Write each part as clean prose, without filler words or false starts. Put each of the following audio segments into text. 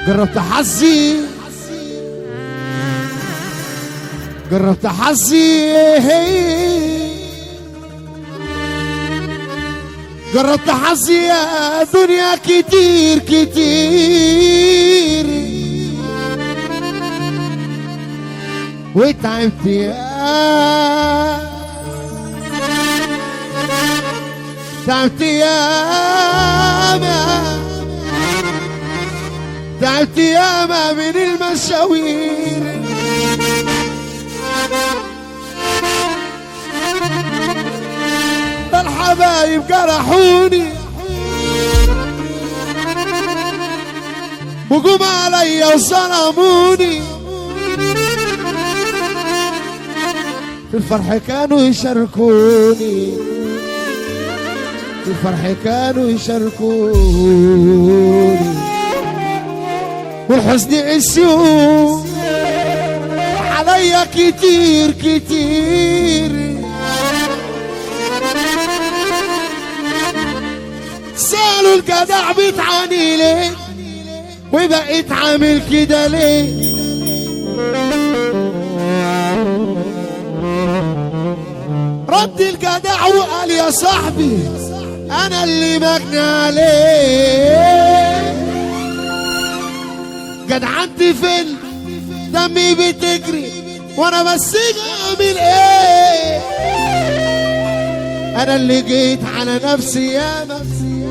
جربت حظي جربت حظي جربت حظي يا دنيا كتير كتير وتعبت يا تعبت ياما من المشاوير الحبايب جرحوني وقوم عليا وظلموني في الفرح كانوا يشاركوني في الفرح كانوا يشاركوني والحزن قسيوا عليا كتير كتير سألوا الجدع بتعاني ليه وبقيت عامل كده ليه رد الجدع وقال يا صاحبي انا اللي مجني عليه جدعنتي فين دمي بتجري وانا بس اعمل ايه انا اللي جيت على نفسي يا نفسي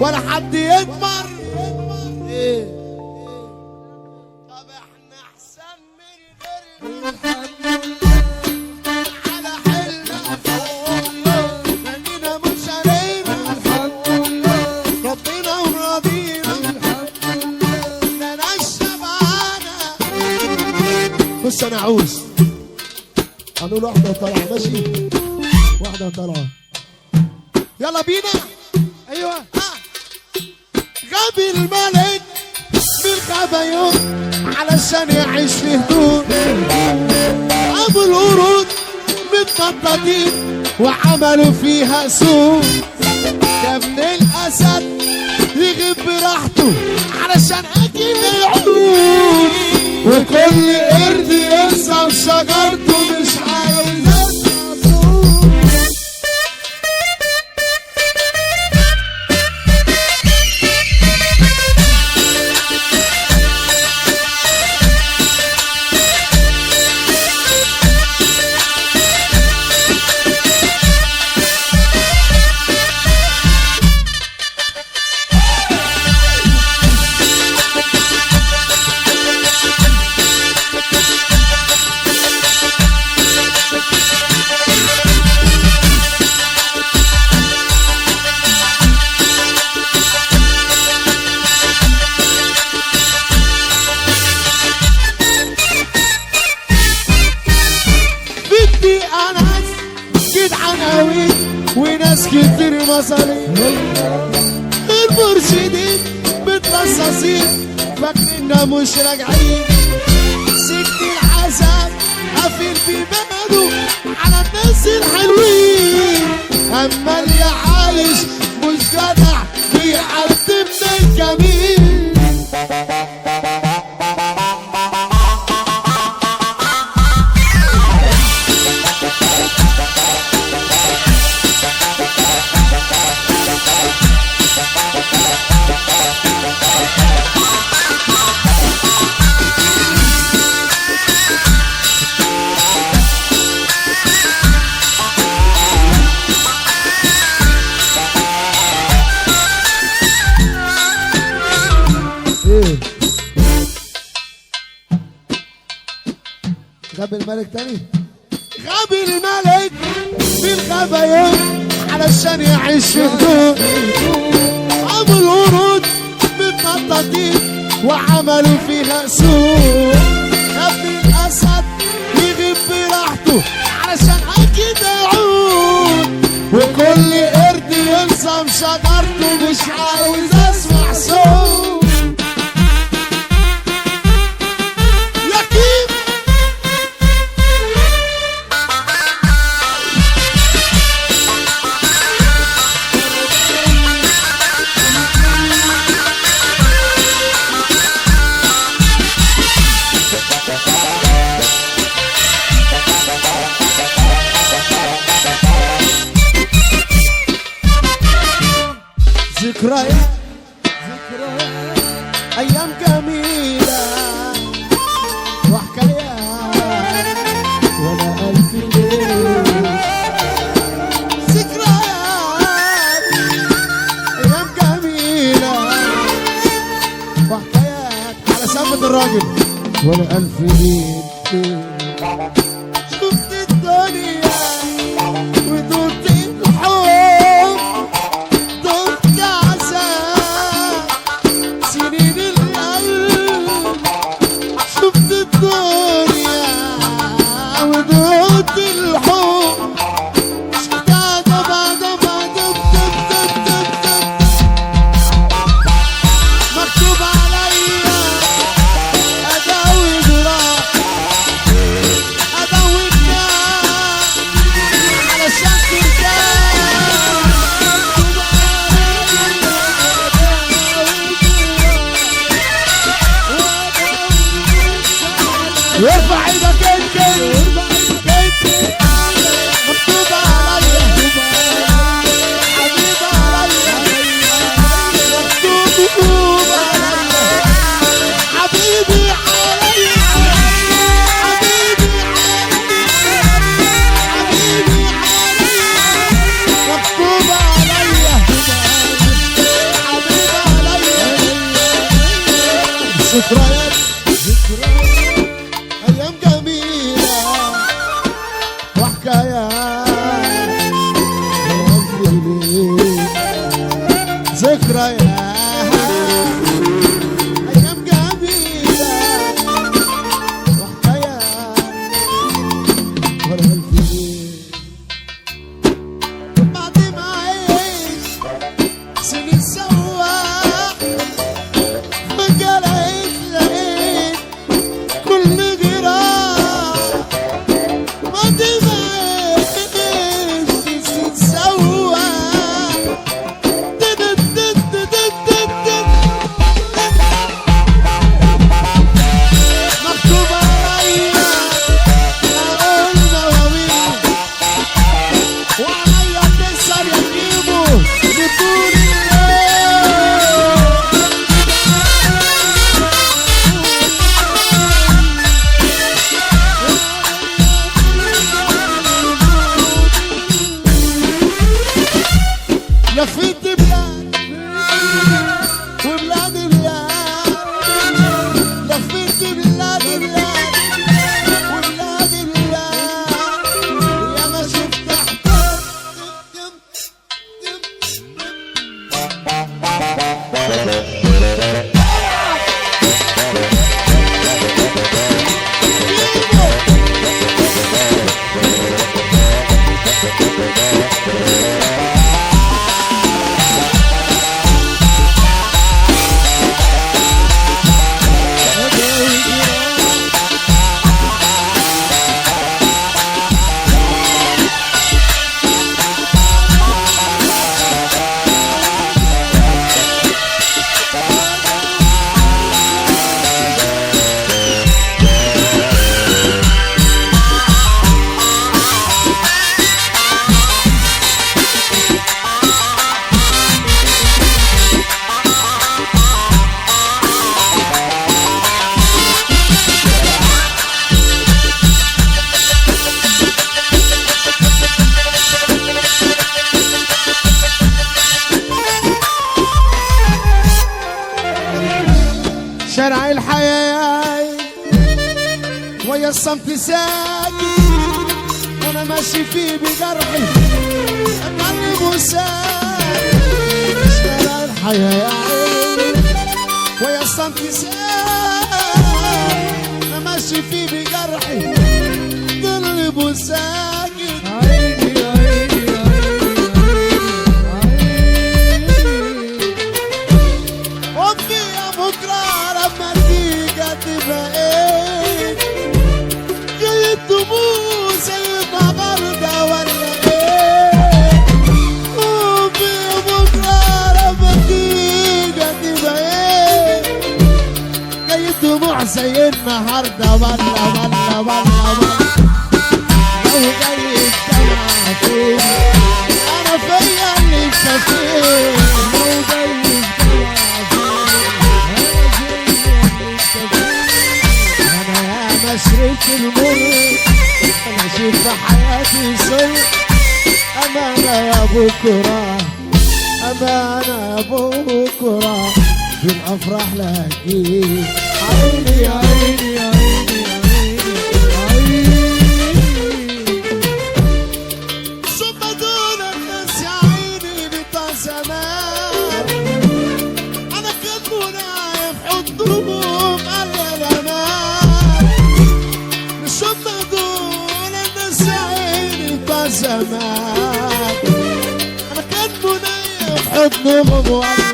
ولا حد يكبر ايه طب احنا احسن من غيرنا على حلنا خلينا مش علينا ربنا وراضينا ده انا الشبعانه بص انا عاوز هنقول واحده وطالعه ماشي واحده وطالعه يلا بينا ايوه غبي الملك بالخبايون علشان يعيش في هدوء ابو الورود متنططين وعملوا فيها سوق يا ابن الاسد يغيب براحته علشان اكل العود وكل قرد ينسى شجرته مش عايز وناس كتير مصارين المرشدين متلصصين فاكريننا مش راجعين سجن العذاب قافل بيبانه على الناس الحلوين اما اللي عايش مش جدع بيعذبنا الجميل غبي الملك تاني غبي الملك بالخبايون علشان يعيش في هدوء ابو الورود متنططين وعملوا فيها سوق ابن الاسد يغيب براحته علشان اكيد يعود وكل قرد ينصم شجرته مش عاوز اسمع صوت ذكريات ايام جميله وحكايات ولا الف ليل. ذكريات ايام جميله وحكايات على سقفة الراجل ولا الف ليل. شفت الدنيا ودوت الحب دوت عذاب سنين القلب. شفت الدنيا ودوت الحب شفتها دبا دبا دب دب دب دب دب. مكتوب عليا اداوي جراح اداوي الناس علشان ترتاح. مكتوب عليا ارفع ايدك انت مكتوب عليا حبيب عليا مكتوب عليا حبيبي عليا حبيبي حبيبي مكتوب عليا حبيب عليا. ذكريات ايام جميله وحكايات ذكريات ايام جميله وحكايات ولا الف ليل. بعد ما عيش سنين سوا فجأة لقيت كل جراح. بعد ما عيش سنين سوا مكتوب عليا اقول مواويل وعليا تكسر يا كيمو لطول الليل. لفيت بلاد وبلاد بلاد لفيت بلاد بلاد وبلاد بلاد يا ما شفت احباب. شارع الحياة ويا الصمت ساكت وانا ماشي فيه بجرحي اتعلم وساكت. شارع الحياة ويا الصمت ساكت انا ماشي فيه بجرحي اتعلم وساكت. وفي يا بكره لما تيجي تبقى ايه جاي تبوس النهارده ولا ايه. وفي يا بكره لما تيجي تبقى ايه جاي دموع زي النهارده ولا لو جاي الدمع فين انا فيا اللي انت فين. لو جاي المر انا اشوف في حياتي سر امانه يا بكره امانه يا بكره في الافراح لا تجيب عيني يا عيني يا عيني يا عيني ثم دول الناس يا عيني بتاع زمان انا كنت نايم في حضنهم قال الامان ثم دول الناس يا عيني بتاع زمان انا كنت نايم في حضنهم ولا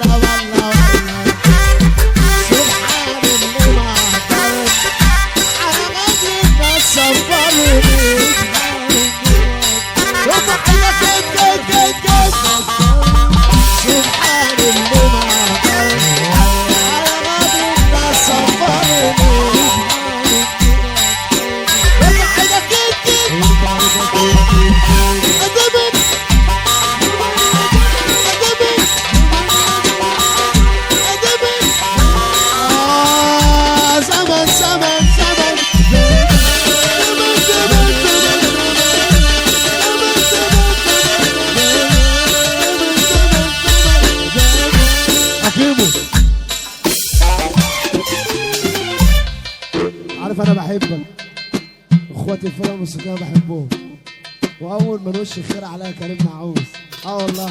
عارف انا بحبك اخواتي الفرقه الموسيقيه بحبهم واول ما نوش خير عليا كريم معوز والله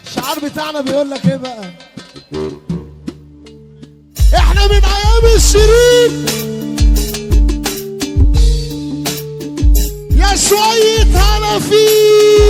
الشعار بتاعنا بيقول لك ايه بقى احنا من ايام الشريك يا شويه هلا فيه